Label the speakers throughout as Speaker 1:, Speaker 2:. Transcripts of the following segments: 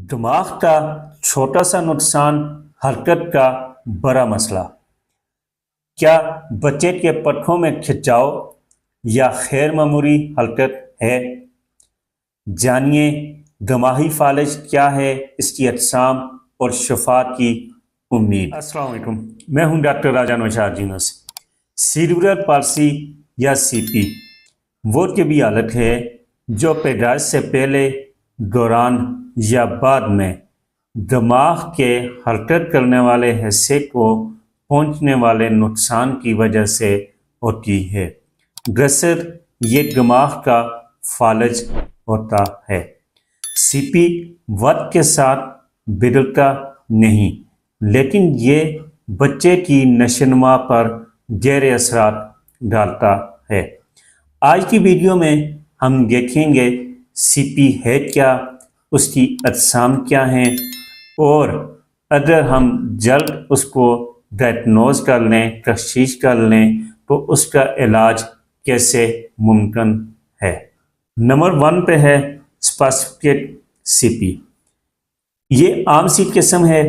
Speaker 1: दिमाग का छोटा सा नुकसान हरकत का बड़ा मसला। क्या बच्चे के पट्टों में खिंचाव या गैर मामूली हरकत है? जानिए दिमागी फालिज क्या है, इसकी अक़साम और शफा की उम्मीद। अस्सलाम वालेकुम, मैं हूं डॉक्टर राजा नौशाद यूनुस। सीरिब्रल पाल्सी या सीपी वो तबी हालत है जो पैदाइश से पहले, दौरान या बाद में दिमाग के हरकत करने वाले हिस्से को पहुंचने वाले नुकसान की वजह से होती है। दरअसल ये दिमाग का फालिज होता है। सीपी वक्त के साथ बिगड़ता नहीं, लेकिन ये बच्चे की नशोनुमा पर गहरे असरात डालता है। आज की वीडियो में हम देखेंगे सीपी है क्या, उसकी अक़साम क्या हैं, और अगर हम जल्द उसको डायग्नोज कर लें, तशख़ीस कर लें, तो उसका इलाज कैसे मुमकिन है। नंबर 1 पे है स्पेसिफिक सीपी। ये आम सी किस्म है।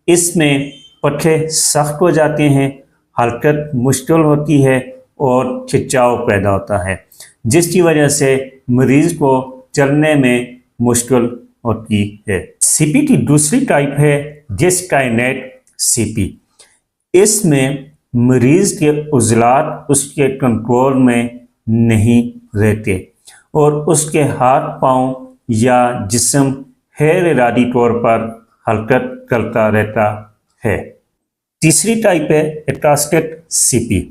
Speaker 1: इसमें पट्टे सख्त हो जाते हैं, हरकत मुश्किल होती है और खिंचाव पैदा होता है, जिसकी वजह से मरीज को चलने में मुश्किल होती है। सीपी की दूसरी टाइप है डिस्काइनेट सीपी। इसमें मरीज के उज़लात उसके कंट्रोल में नहीं रहते और उसके हाथ पांव या जिस्म गैर इरादी तौर पर हरकत करता रहता है। तीसरी टाइप है एटास्टिक सीपी।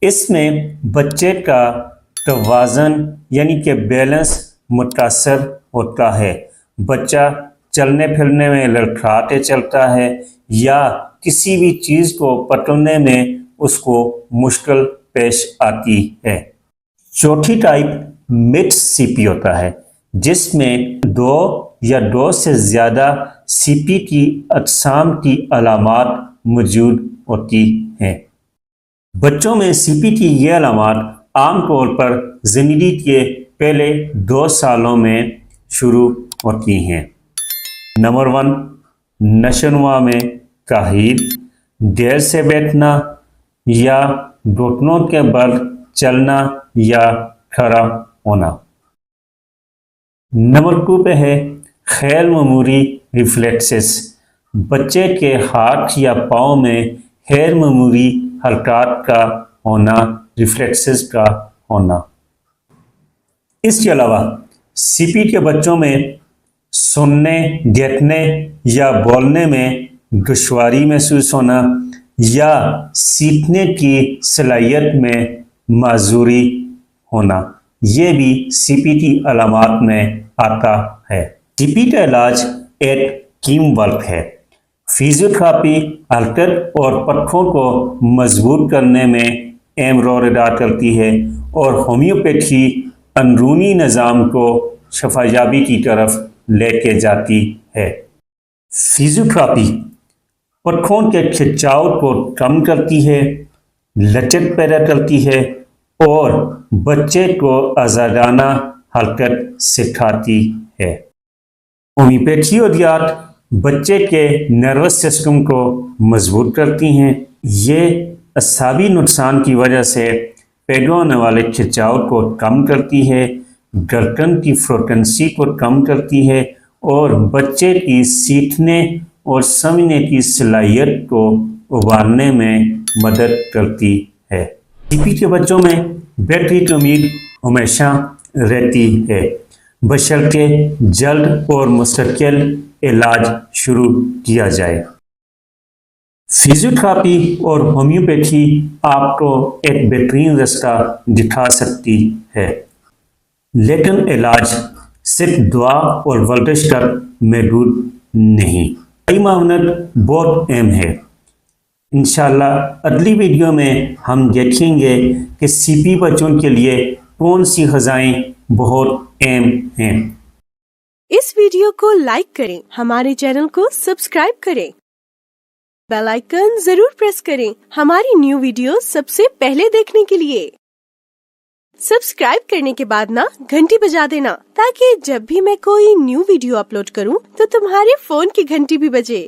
Speaker 1: इसमें बच्चे का तवाज़न यानी कि बैलेंस मुतासर होता है। बच्चा चलने फिरने में लड़खड़ाते चलता है या किसी भी चीज़ को पकड़ने में उसको मुश्किल पेश आती है। चौथी टाइप मिक्स सीपी होता है, जिसमें 2 या 2 से ज़्यादा सीपी की अक़साम की अलामात मौजूद होती हैं। बच्चों में सीपी की ये अलामात आमतौर पर ज़िंदगी के पहले 2 सालों में शुरू होती हैं। नंबर 1, नशोनुमा में काहिल, देर से बैठना या घुटनों के बल चलना या खड़ा होना। नंबर 2 पे है गैर मामूली रिफ्लेक्सेस। बच्चे के हाथ या पाँव में गैर मामूली हरकत का होना, रिफ्लेक्सेस का होना। इसके अलावा सीपी के बच्चों में सुनने, देखने या बोलने में दुश्वारी महसूस होना या सीखने की सलाहियत में माजूरी होना, ये भी सीपी की अलामात में आता है। सीपी का इलाज एक टीम वर्क है। फिजियोथेरेपी हरकत और पट्टों को मजबूत करने में अहम रोल अदा करती है और होम्योपैथी अंदरूनी निज़ाम को शफायाबी की तरफ लेके जाती है। फिजियोथेरेपी पट्टों के खिंचाव को कम करती है, लचक पैदा करती है और बच्चे को आज़ादाना हरकत सिखाती है। होम्योपैथी अद्वियात बच्चे के नर्वस सिस्टम को मजबूत करती हैं। ये असाबी नुकसान की वजह से पैदा होने वाले खिंचाव को कम करती है, गर्दन की फ्रीक्वेंसी को कम करती है और बच्चे की सीखने और समझने की सलाहियत को उभारने में मदद करती है। सीपी के बच्चों में बेहतरी की उम्मीद हमेशा रहती है, बशर्ते जल्द और मुस्तकिल इलाज शुरू किया जाए। फिजियोथेरेपी और होम्योपैथी आपको एक बेहतरीन रास्ता दिखा सकती है, लेकिन इलाज सिर्फ दुआ और वर्जिश तक महदूद नहीं। कई मामलात बहुत अहम है। इंशाल्लाह अगली वीडियो में हम देखेंगे कि सीपी बच्चों के लिए कौन सी ग़िज़ाएं बहुत अहम हैं।
Speaker 2: इस वीडियो को लाइक करें, हमारे चैनल को सब्सक्राइब करें, बेल आइकन जरूर प्रेस करें हमारी न्यू वीडियो सबसे पहले देखने के लिए। सब्सक्राइब करने के बाद ना घंटी बजा देना, ताकि जब भी मैं कोई न्यू वीडियो अपलोड करूं तो तुम्हारे फोन की घंटी भी बजे।